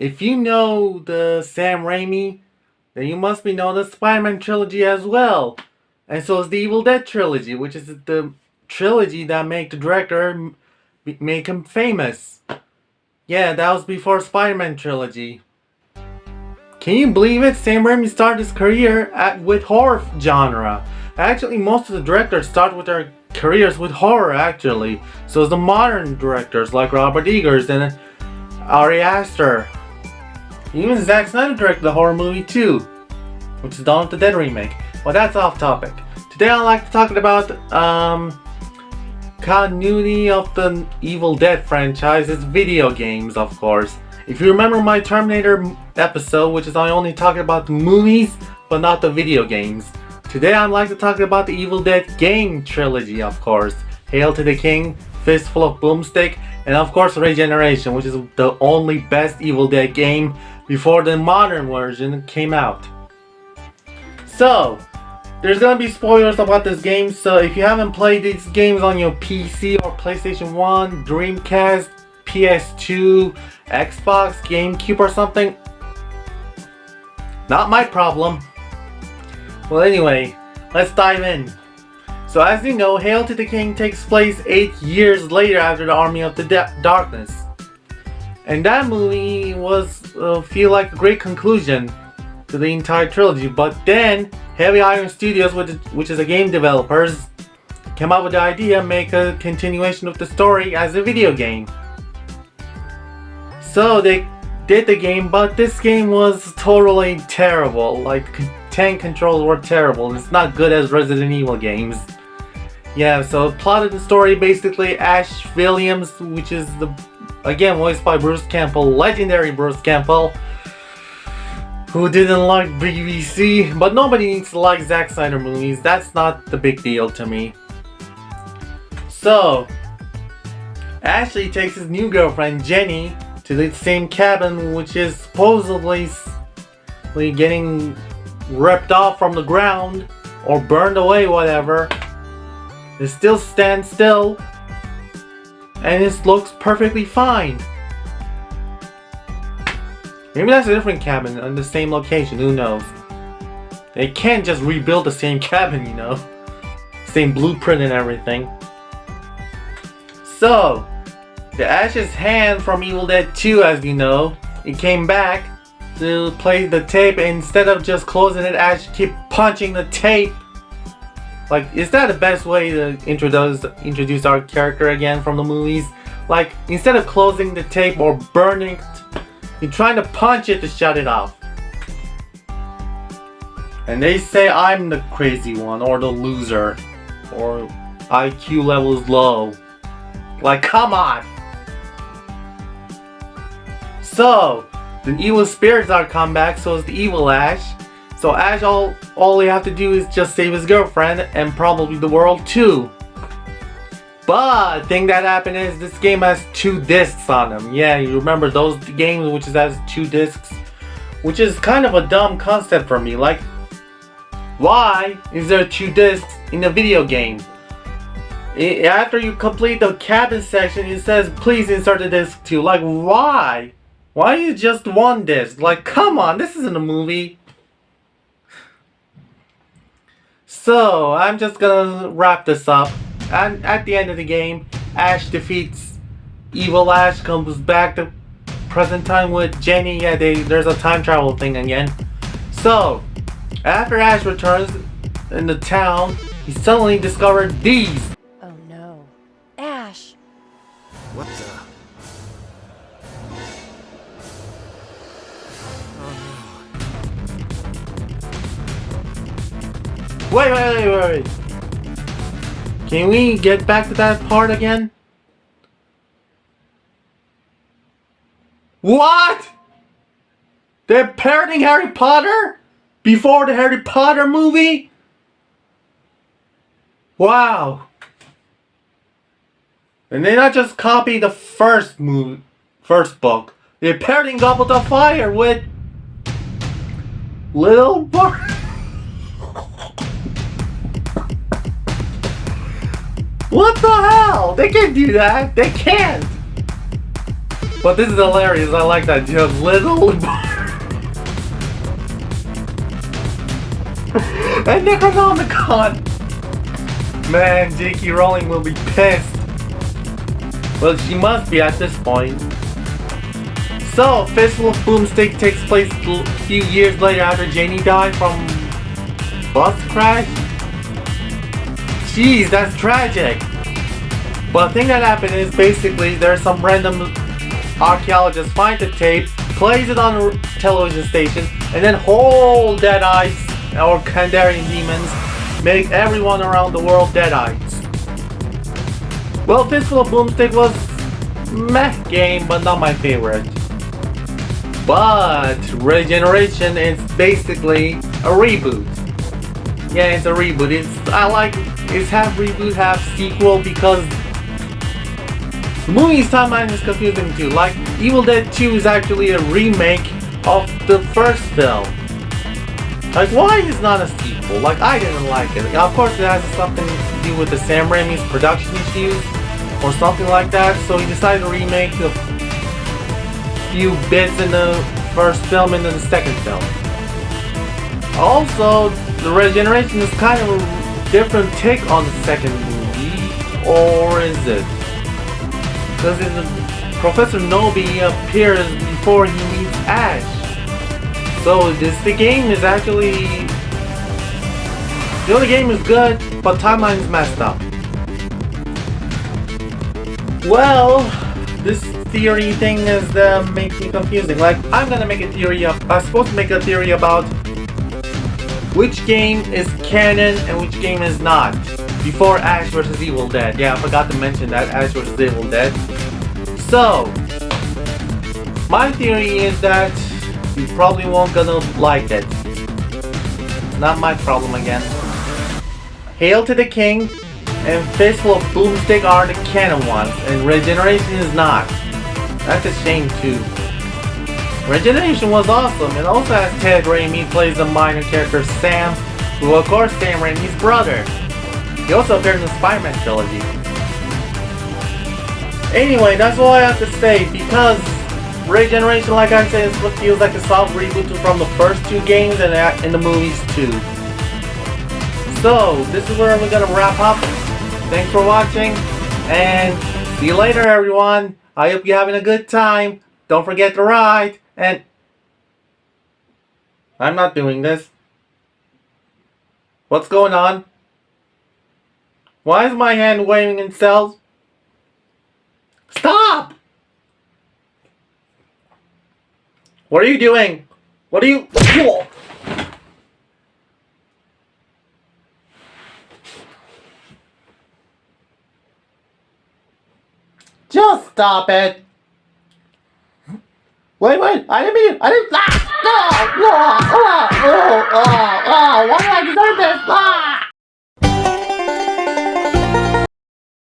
if you know the Sam Raimi, then you must be know the Spider-Man trilogy as well. And so is the Evil Dead trilogy, which is the trilogy that made the director make him famous. Yeah, that was before Spider-Man trilogy. Can you believe it? Sam Raimi started his career with horror genre. Actually, most of the directors start with their careers with horror, actually. So it's the modern directors like Robert Eggers and Ari Aster. Even Zack Snyder directed the horror movie too, which is Dawn of the Dead remake. But that's off topic. Today I'd like to talk about continuity of the Evil Dead franchise's video games, of course. If you remember my Terminator episode, which is I only talked about the movies, but not the video games. Today I'd like to talk about the Evil Dead game trilogy, of course. Hail to the King, Fistful of Boomstick, and of course Regeneration, which is the only best Evil Dead game before the modern version came out. So, there's gonna be spoilers about this game, so if you haven't played these games on your PC or PlayStation 1, Dreamcast, PS2, Xbox, GameCube or something, not my problem. Well, anyway, let's dive in. So as you know, Hail to the King takes place 8 years later after the Army of the Darkness. And that movie was, feel like a great conclusion to the entire trilogy. But then, Heavy Iron Studios, which is a game developers, came up with the idea to make a continuation of the story as a video game. So they did the game, but this game was totally terrible. Like, tank controls were terrible. It's not good as Resident Evil games. Yeah, so plot of the story, basically Ash Williams, which is again voiced by Bruce Campbell, legendary Bruce Campbell, who didn't like BBC, but nobody needs to like Zack Snyder movies. That's not the big deal to me. So, Ashley takes his new girlfriend Jenny to the same cabin, which is supposedly getting ripped off from the ground or burned away, whatever. It still stands still, and it looks perfectly fine. Maybe that's a different cabin on the same location, who knows. They can't just rebuild the same cabin, you know. Same blueprint and everything. So, the Ash's hand from Evil Dead 2, as you know, it came back to play the tape. Instead of just closing it, Ash keep punching the tape. Like, is that the best way to introduce our character again from the movies? Like, instead of closing the tape or burning it, you're trying to punch it to shut it off. And they say I'm the crazy one, or the loser, or IQ level is low. Like, come on! So, the evil spirits are come back, so is the evil Ash. So Ash, all he have to do is just save his girlfriend and probably the world too. But the thing that happened is this game has 2 discs on them. Yeah, you remember those games which has 2 discs? Which is kind of a dumb concept for me. Like, why is there 2 discs in a video game? After you complete the cabin section, it says please insert the disc 2. Like, why? Why is it just 1 disc? Like, come on, this isn't a movie. So, I'm just gonna wrap this up. And at the end of the game, Ash defeats Evil Ash, comes back to present time with Jenny. Yeah, there's a time travel thing again. So, after Ash returns in the town, he suddenly discovered these. Oh no. Ash! What the? Wait. Can we get back to that part again? What? They're parroting Harry Potter? Before the Harry Potter movie? Wow. And they not just copy the first book. They're parroting Goblet of Fire with Little Bar. What the hell? They can't do that. They can't. But this is hilarious. I like that joke. Little and Necronomicon. Man, J.K. Rowling will be pissed. Well, she must be at this point. So, Fistful of Boomstick takes place a few years later after Janie died from bus crash. Jeez, that's tragic. But the thing that happened is basically there's some random archaeologist finds the tape, plays it on a television station, and then whole Deadites or Kandarian demons make everyone around the world Deadites. Well, Fistful of Boomstick was meh game, but not my favorite. But Regeneration is basically a reboot. Yeah, it's a reboot. It's half reboot, half sequel because the movie's timeline is confusing too. Like, Evil Dead 2 is actually a remake of the first film. Like, why is not a sequel? Like, I didn't like it. Of course, it has something to do with the Sam Raimi's production issues or something like that. So he decided to remake the few bits in the first film and then the second film. Also, the Regeneration is kind of a different take on the second movie, or is it? Because Professor Nobi appears before he meets Ash. So the game is actually... The other game is good, but timeline is messed up. Well, this theory thing makes me confusing. Like, I'm supposed to make a theory about which game is canon and which game is not. Before Ash vs. Evil Dead. Yeah, I forgot to mention that, Ash vs. Evil Dead. So, my theory is that you probably won't gonna like it. Not my problem again. Hail to the King and Fistful of Boomstick are the canon ones, and Regeneration is not. That's a shame too. Regeneration was awesome. It also has Ted Raimi plays the minor character Sam, who of course Sam Raimi's brother. He also appeared in the Spider-Man trilogy. Anyway, that's all I have to say, because Regeneration, like I said, is what feels like a soft reboot from the first two games and in the movies too. So, this is where we're gonna wrap up. Thanks for watching, and see you later everyone. I hope you're having a good time. Don't forget to ride, and... I'm not doing this. What's going on? Why is my hand waving in cells? Stop! What are you doing? What are you... Just stop it! Wait, I didn't mean it! I didn't... Why do I deserve this?